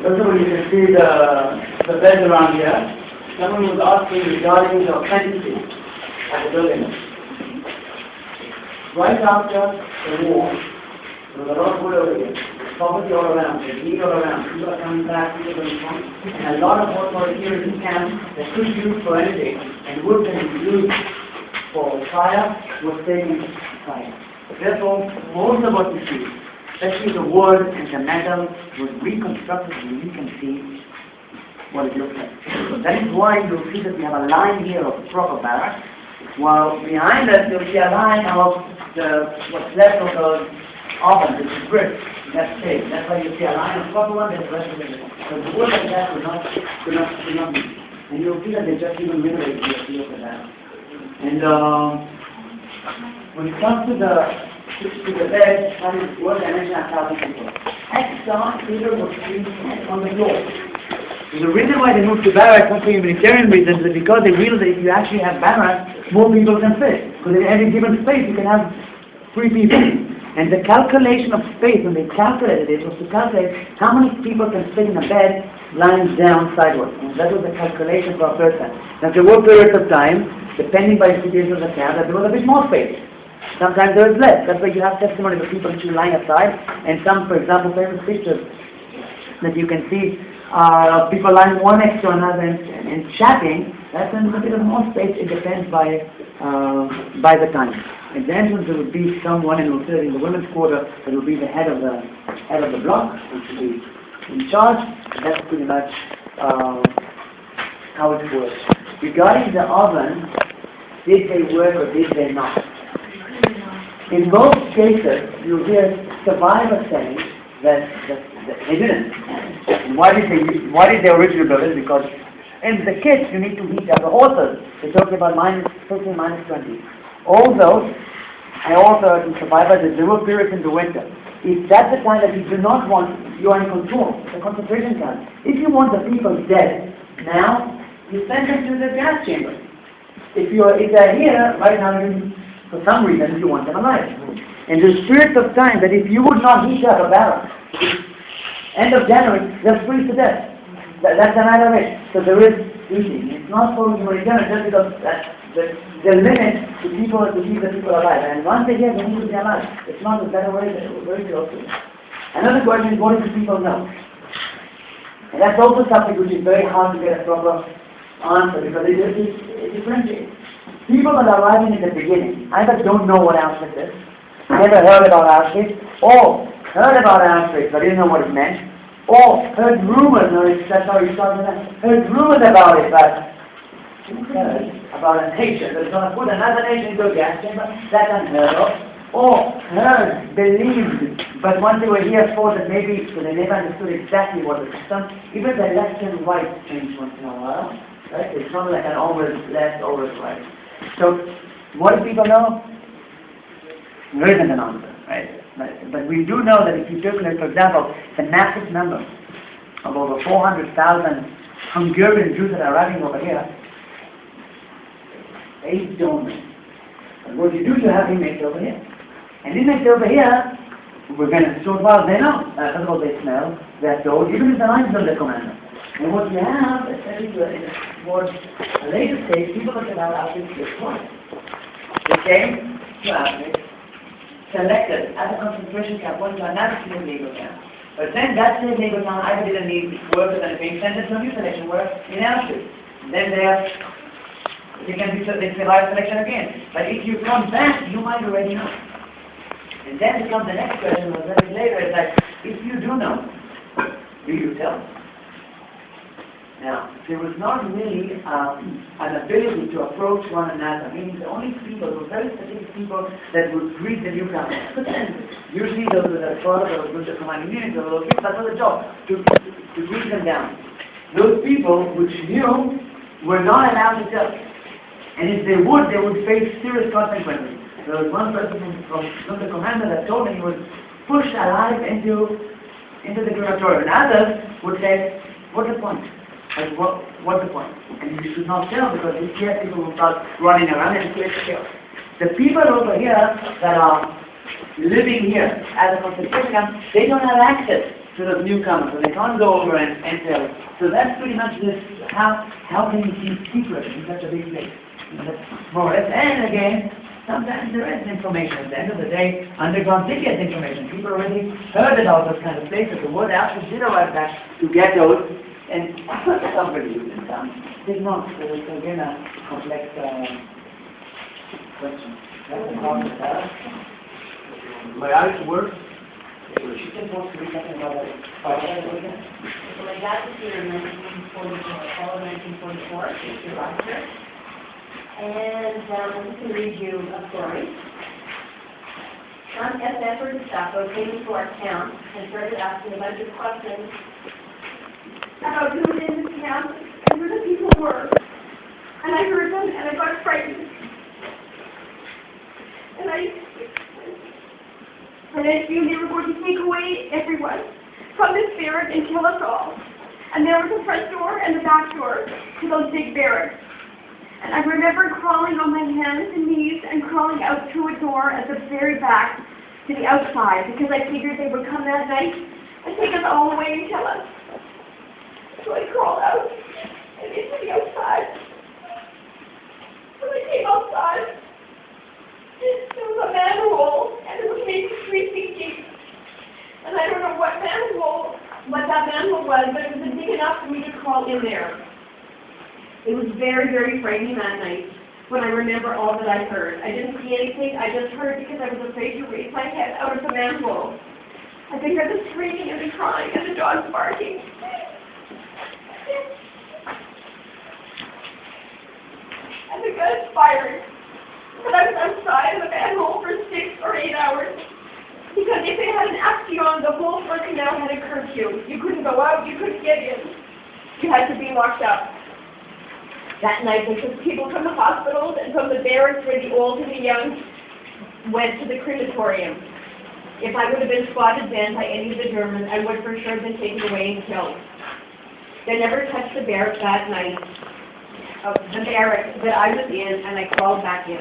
First of all, you can see the beds around here. Someone was asking regarding the authenticity of the building. Right after the war, there was a lot of wood over here. Poverty all around, there's need all around. People are coming back, people are going home. And a lot of what was here in camp that could be used for anything, and wood that is used for fire was taken fire. Therefore, most of what we see, especially the wood and the metal, was reconstructed and we can see what it looks like. So that is why you'll see that we have a line here of proper barracks, while behind us you'll see a line of what's left of those ovens, which is brick. That's safe. That's why you see a line of proper one and the rest of it. So the wood like that could not be. And you'll see that they just even renovated here, look at that. And when it comes to the bed, that is what I mentioned 1,000 people. Extra people were sleeping on the floor. The reason why they moved to barracks, not for humanitarian reasons, is because they realized that if you actually have barracks, more people can fit. Because in any given space, you can have 3 people. And the calculation of space, when they calculated it, was to calculate how many people can fit in a bed lying down sideways. And that was the calculation for a person. Now, there were periods of time, depending by the situation of the camp, that there was a bit more space. Sometimes there was less. That's why you have testimony of people actually lying aside. And some, for example, famous pictures that you can see people lying one next to another and chatting. That's when a bit of more space. It depends by the time. At the entrance there would be someone, and we'll say in the women's quarter that will be the head of the block, which will be in charge. That's pretty much how it works. Regarding the oven, did they work or did they not? In most cases, you'll hear survivors saying that they didn't. And why did they originally build it? Because in the kits you need to heat up the horses. They talk about minus 15, minus 20. Although, I also heard in survivors that there were periods in the winter. If that's the time that you do not want, you are in control. It's a concentration camp. If you want the people dead now, you send them to the gas chamber. If they're here right now, for some reason you want them alive. And there's periods of time that if you would not heat up a barrel, end of January, they'll freeze to death. That's a matter of it. So there is heating. It's not for humanitarian just because the limit to people to keep the people alive. And once they're here, they need to be alive. It's not a better way, they're very close to it. Another question is, what do the people know? And that's also something which is very hard to get a proper answer because it differentiates. People that are arriving in the beginning either don't know what Auschwitz is, never heard about Auschwitz, or heard about Auschwitz but didn't know what it meant, or heard rumors, that's how you start with that, heard rumors about it, but heard about a nation that's going to put another nation into a gas chamber, that's unheard of, or heard, believed, but once they were here thought that maybe, so they never understood exactly what the system, even the left and right change once in a while, right? It's not like an always left, always right. So, what do people know? There isn't an answer, right? But we do know that if you took, like, for example, the massive number of over 400,000 Hungarian Jews that are arriving over here, they don't know. But what you do, you have inmates over here. And inmates over here, we're going to short while they know. First of all, they smell, they're told, even if the lines don't the commander. And what you have, especially towards a later stage, people that have Auschwitz this point. They came to Auschwitz, selected as a concentration camp, went to another slave labor camp. But then that slave labor camp either didn't need workers and being sent to a new selection work in Auschwitz. Then they can survive selection again. But if you come back, you might already know. And then becomes the next question, a little bit later, it's like, if you do know, do you tell? Now, there was not really an ability to approach one another. Meaning the only people, were very specific people that would greet the newcomers. But then, usually those were the father, those were the commanding units, those people, that was the job, to greet them down. Those people which knew were not allowed to tell. And if they would face serious consequences. There was one person from the commander that told him he was pushed alive into the crematorium. And others would say, what's the point? Like, what's the point? And you should not tell because if here people will start running around and create chaos. The people over here that are living here as a concentration camp, they don't have access to those newcomers, so they can't go over and tell. So that's pretty much this, how can you keep secret in such a big place? That's more or less. And again, sometimes there is information. At the end of the day, underground did get information. People already heard about those kind of places. The word actually did arrive back to ghettos, and some believed in some did not. So it's again a complex question. That's the problem with that. My eyes work. She just wants to be talking about it. So my dad was here in 1944, fall of 1944, she arrived here. And I'm just going to read you a story. Some SS or Gestapo came into our camp and started asking a bunch of questions about who was in this camp and who the people were. And I heard them and I got frightened. And I assumed they were going to take away everyone from this barrack and kill us all. And there was a front door and the back door to those big barracks. And I remember crawling on my hands and knees and crawling out through a door at the very back to the outside because I figured they would come that night and take us all away and kill us. So I crawled out and into the outside. When I came outside, there was a manhole and it was maybe 3 feet deep. And I don't know what that manhole was, but it was big enough for me to crawl in there. It was very, very frightening that night when I remember all that I heard. I didn't see anything, I just heard because I was afraid to raise my head out of the manhole. I could hear the screaming and the crying and the dogs barking. And the guns fired. But I was outside of the manhole for 6 or 8 hours. Because if they had an axion, the whole front canal had a curfew. You couldn't go out, you couldn't get in. You had to be locked up. That night, they took people from the hospitals and from the barracks where the old and the young went to the crematorium. If I would have been spotted then by any of the Germans, I would for sure have been taken away and killed. They never touched the barracks that night. The barracks that I was in, and I crawled back in.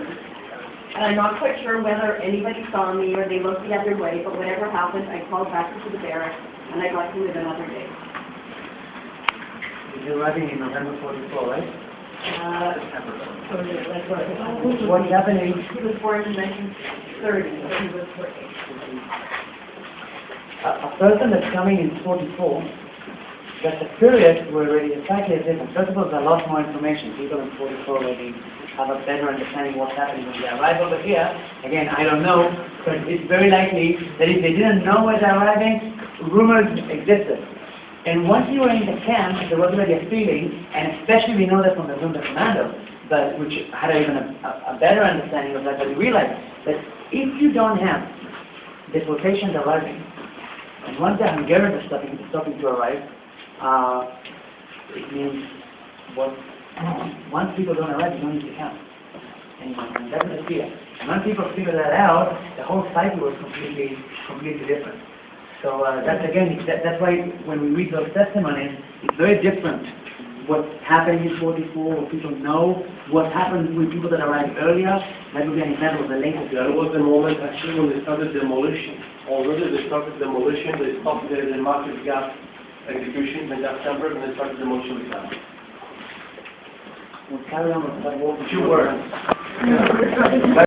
And I'm not quite sure whether anybody saw me or they looked the other way, but whatever happened, I crawled back into the barracks, and I got to live another day. You're arriving in November 44, right? What's happening? He was born in 1930, so he was 40. A person that's coming in 44, that's a period where already the cycle is different. First of all, there's a lot more information. People in 44 already have a better understanding what's happening when they arrive over here. Again, I don't know, but it's very likely that if they didn't know where they're arriving, rumors existed. And once you were in the camp, there was already a feeling, and especially we know that from the Zunda Commando, but which had even a better understanding of that, but we realized that if you don't have deportations arriving, and once the Hungarians are stopping to arrive, it means once people don't arrive, you don't need to camp anymore. And that's the fear. And when people figure that out, the whole cycle was completely different. So that's again, that's why when we read those testimonies, it's very different what's happening in 44, what people know, what happened with people that arrived earlier. That would be an example of the latest. There was a moment actually when they started demolition. Already they started demolition, they stopped the massive gas execution in that chamber, and they started demolition with that. We'll carry on with that. 2 words.